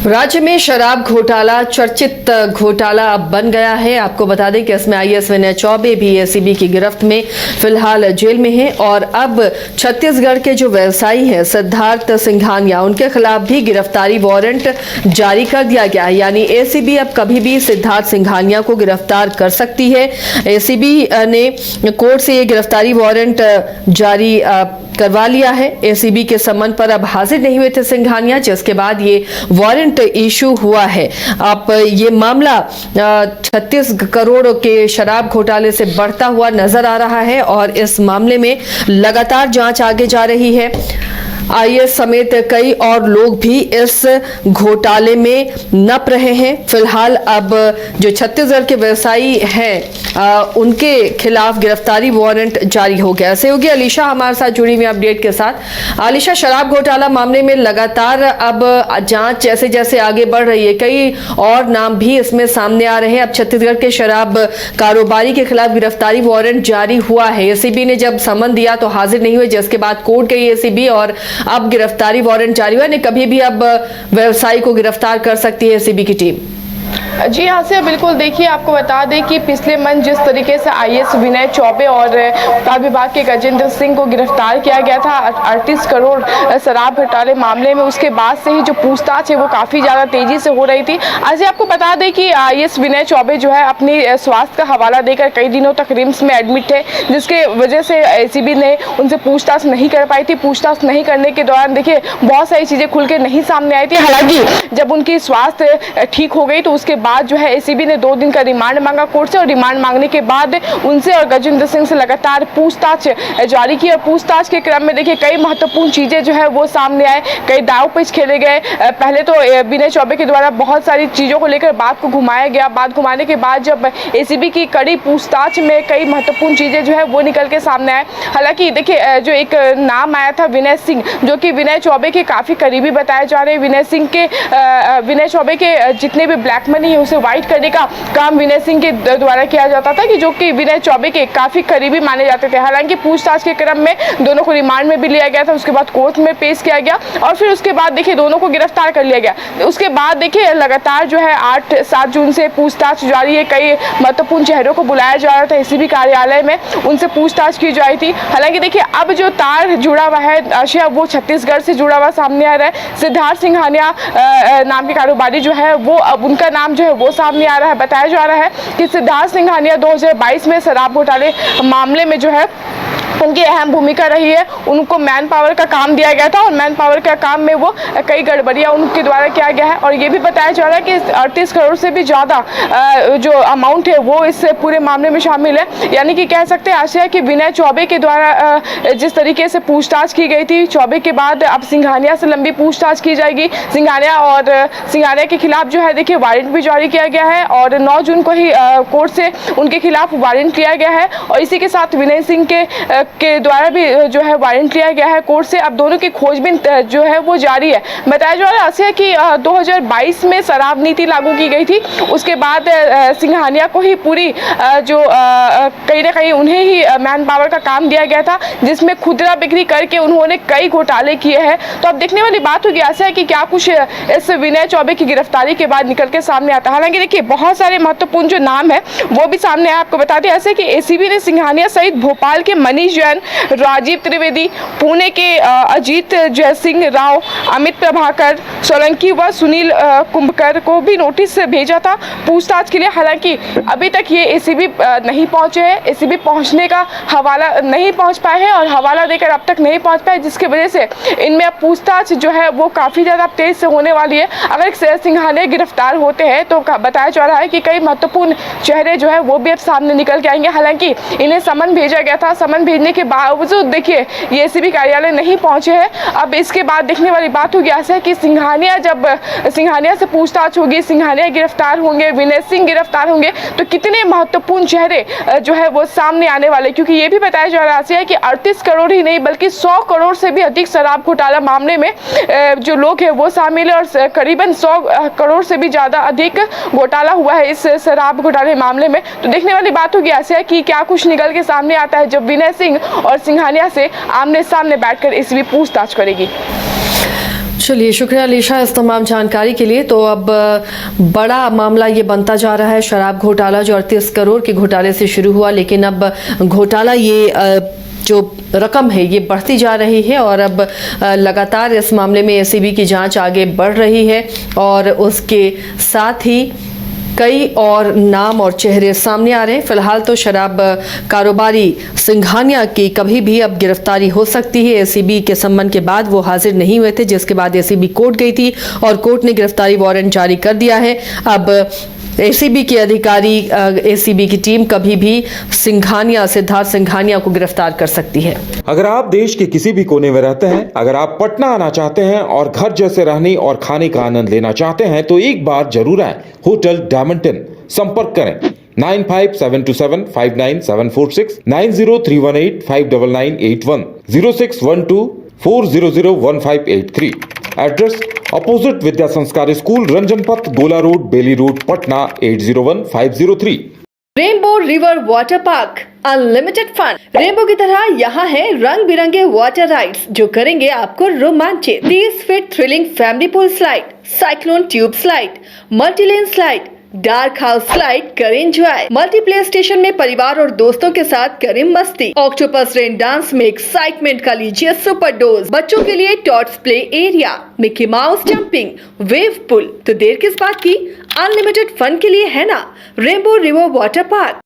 राज्य में शराब घोटाला चर्चित घोटाला अब बन गया है। आपको बता दें कि इसमें आईएएस विनय चौबे भी एसीबी की गिरफ्त में फिलहाल जेल में हैं और अब छत्तीसगढ़ के जो व्यवसायी हैं सिद्धार्थ सिंघानिया, उनके खिलाफ भी गिरफ्तारी वारंट जारी कर दिया गया है। यानी एसीबी अब कभी भी सिद्धार्थ सिंघानिया को गिरफ्तार कर सकती है। एसीबी ने कोर्ट से ये गिरफ्तारी वारंट जारी करवा लिया है। एसीबी के सम्मन पर अब हाजिर नहीं हुए थे सिंघानिया, जिसके बाद ये वारंट इशू हुआ है। अब ये मामला 36 करोड़ के शराब घोटाले से बढ़ता हुआ नजर आ रहा है और इस मामले में लगातार जांच आगे जा रही है। आईएएस समेत कई और लोग भी इस घोटाले में नप रहे हैं। फिलहाल अब जो छत्तीसगढ़ के व्यवसायी हैं उनके खिलाफ गिरफ्तारी वारंट जारी हो गया। सहयोगी अलीशा हमारे साथ जुड़ी हुई अपडेट के साथ। अलीशा, शराब घोटाला मामले में लगातार अब जांच जैसे जैसे आगे बढ़ रही है, कई और नाम भी इसमें सामने आ रहे हैं। अब छत्तीसगढ़ के शराब कारोबारी के खिलाफ गिरफ्तारी वारंट जारी हुआ है। एसीबी ने जब समन दिया तो हाजिर नहीं हुए, जिसके बाद कोर्ट गई एसीबी और अब गिरफ्तारी वारंट जारी हुआ है। कभी भी अब व्यवसायी को गिरफ्तार कर सकती है एसीबी की टीम। जी हाँ से बिल्कुल, देखिए आपको बता दें कि पिछले मंथ जिस तरीके से आईएएस विनय चौबे और उत्पाद विभाग के गजेंद्र सिंह को गिरफ्तार किया गया था 38 करोड़ शराब घोटाले मामले में, उसके बाद से ही जो पूछताछ है वो काफ़ी ज़्यादा तेजी से हो रही थी। आज आपको बता दें कि आईएएस विनय चौबे जो है अपनी स्वास्थ्य का हवाला देकर कई दिनों तक रिम्स में एडमिट है, जिसके वजह से एसीबी ने उनसे पूछताछ नहीं कर पाई थी। पूछताछ नहीं करने के दौरान देखिए बहुत सारी चीज़ें खुल के नहीं सामने आई थी। हालांकि जब उनकी स्वास्थ्य ठीक हो गई तो उसके बाद जो है एसीबी ने 2 दिन का रिमांड मांगा कोर्ट से और रिमांड मांगने के बाद उनसे और गजेंद्र सिंह से लगातार पूछताछ जारी की। और पूछताछ के क्रम में देखिए कई महत्वपूर्ण चीजें जो है वो सामने आए, कई दाव पेच खेले गए। पहले तो विनय चौबे के द्वारा बहुत सारी चीजों को लेकर बात को घुमाया गया। बात घुमाने के बाद जब एसीबी की कड़ी पूछताछ में कई महत्वपूर्ण चीजें जो है वो निकल के सामने आए। हालांकि देखिए जो एक नाम आया था विनय सिंह, जो कि विनय चौबे के काफी करीबी बताए जा रहे हैं। विनय चौबे के जितने भी ब्लैक मनी है उसे वाइट करने का काम विनय सिंह के द्वारा किया जाता था, कि जो कि विनय चौबे के काफी करीबी माने जाते थे। हालांकि पूछताछ के क्रम में दोनों को रिमांड में भी लिया गया था, उसके बाद कोर्ट में पेश किया गया और फिर उसके बाद देखिए दोनों को गिरफ्तार कर लिया गया। उसके बाद देखिए लगातार जो है 8-7 जून से पूछताछ जारी है। कई महत्वपूर्ण चेहरों को बुलाया जा रहा था एसीबी कार्यालय में, उनसे पूछताछ की जा रही थी। हालांकि देखिए अब जो तार जुड़ा हुआ है आशिया, वो छत्तीसगढ़ से जुड़ा हुआ सामने आ रहा है। सिद्धार्थ सिंघानिया नाम के कारोबारी जो है वो अब उनका नाम जो है वो सामने आ रहा है। बताया जा रहा है कि सिद्धार्थ सिंघानिया 2022 में शराब घोटाले मामले में जो है उनकी अहम भूमिका रही है। उनको मैन पावर का काम दिया गया था और मैन पावर का काम में वो कई गड़बड़ियां उनके द्वारा किया गया है। और ये भी बताया जा रहा है कि 38 करोड़ से भी ज़्यादा जो अमाउंट है वो इस पूरे मामले में शामिल है। यानी कि कह सकते हैं आशय कि विनय चौबे के द्वारा जिस तरीके से पूछताछ की गई थी चौबे के बाद अब सिंघानिया से लंबी पूछताछ की जाएगी। सिंघानिया के खिलाफ जो है देखिए वारंट भी जारी किया गया है और 9 जून को ही कोर्ट से उनके खिलाफ वारंट लिया गया है। और इसी के साथ विनय सिंह के द्वारा भी जो है वारंट लिया गया है कोर्ट से। अब दोनों की खोजबीन जो है वो जारी है। बताया जा रहा है कि 2022 में शराब नीति लागू की गई थी, उसके बाद सिंघानिया को ही पूरी जो कहीं ना कहीं उन्हें ही मैन पावर का काम दिया गया था, जिसमें खुदरा बिक्री करके उन्होंने कई घोटाले किए हैं। तो अब देखने वाली बात होगी ऐसा है कि क्या कुछ इस विनय चौबे की गिरफ्तारी के बाद निकल के सामने आता है। हालांकि देखिए बहुत सारे महत्वपूर्ण जो नाम है वो भी सामने आए। आपको बता दें ऐसे कि एसीबी ने सिंघानिया सहित भोपाल के मनीष जैन, राजीव त्रिवेदी, पुणे के अजीत जयसिंह राव, अमित प्रभाकर सोलंकी व सुनील कुंभकर को भी नोटिस भेजा था पूछताछ के लिए। हालांकि अभी तक ये एसीबी नहीं पहुंचे हैं, एसीबी पहुंचने का हवाला नहीं पहुंच पाए हैं और हवाला देकर अब तक नहीं पहुंच पाए, जिसकी वजह से इनमें अब पूछताछ जो है वो काफ़ी ज़्यादा तेज से होने वाली है। अगर सिंघानिया गिरफ्तार होते हैं तो बताया जा रहा है कि कई महत्वपूर्ण चेहरे जो है वो भी अब सामने निकल के आएंगे। हालांकि इन्हें समन भेजा गया था, समन भेजने के बावजूद देखिए ये एसीबी कार्यालय नहीं पहुंचे हैं। अब इसके बाद देखने वाली बात होगी ऐसा है कि सिंघानिया से पूछताछ होगी, सिंघानिया गिरफ्तार होंगे, विनय सिंह गिरफ्तार होंगे, तो कितने महत्वपूर्ण चेहरे जो है वो सामने आने वाले। क्योंकि ये भी बताया जा रहा है कि 38 करोड़ ही नहीं बल्कि 100 करोड़ से भी अधिक शराब घोटाला मामले में जो लोग हैं वो शामिल है और करीबन 100 करोड़ से भी ज़्यादा अधिक घोटाला हुआ है इस शराब घोटाले मामले में। तो देखने वाली बात होगी ऐसे है कि क्या कुछ निकल के सामने आता है जब विनय सिंह और सिंघानिया से आमने सामने बैठकर इसकी पूछताछ करेगी। चलिए, शुक्रिया अलीशा इस तमाम जानकारी के लिए। तो अब बड़ा मामला ये बनता जा रहा है शराब घोटाला, जो 38 करोड़ के घोटाले से शुरू हुआ, लेकिन अब घोटाला ये जो रकम है ये बढ़ती जा रही है और अब लगातार इस मामले में एसीबी की जांच आगे बढ़ रही है और उसके साथ ही कई और नाम और चेहरे सामने आ रहे हैं। फिलहाल तो शराब कारोबारी सिंघानिया की कभी भी अब गिरफ्तारी हो सकती है। एसीबी के सम्मन के बाद वो हाजिर नहीं हुए थे, जिसके बाद एसीबी कोर्ट गई थी और कोर्ट ने गिरफ्तारी वारंट जारी कर दिया है। अब एसीबी के अधिकारी, एसीबी की टीम कभी भी सिद्धार्थ सिंघानिया को गिरफ्तार कर सकती है। अगर आप देश के किसी भी कोने में रहते हैं, अगर आप पटना आना चाहते हैं और घर जैसे रहने और खाने का आनंद लेना चाहते हैं, तो एक बार जरूर आए होटल डायमंड इन। संपर्क करें 9572759746, 9031859981, 0612400158 एड्रेस अपोजिट विद्या संस्कार school, Ranjan Path, Gola road, Bailey road, Patna 801503। Rainbow river water park, unlimited fun. Rainbow की तरह यहाँ है रंग बिरंगे वाटर राइड्स जो करेंगे आपको रोमांचित। 30 feet thrilling family pool slide, cyclone tube slide, multilane slide, dark house slide करें एंजॉय। मल्टी प्ले स्टेशन में परिवार और दोस्तों के साथ करें मस्ती। ऑक्टोपस रेन डांस में एक्साइटमेंट का लीजिए सुपर डोज। बच्चों के लिए tots play area, Mickey Mouse jumping, wave pool. तो देर किस बात की, अनलिमिटेड फन के लिए है ना रेनबो रिवर वाटर पार्क।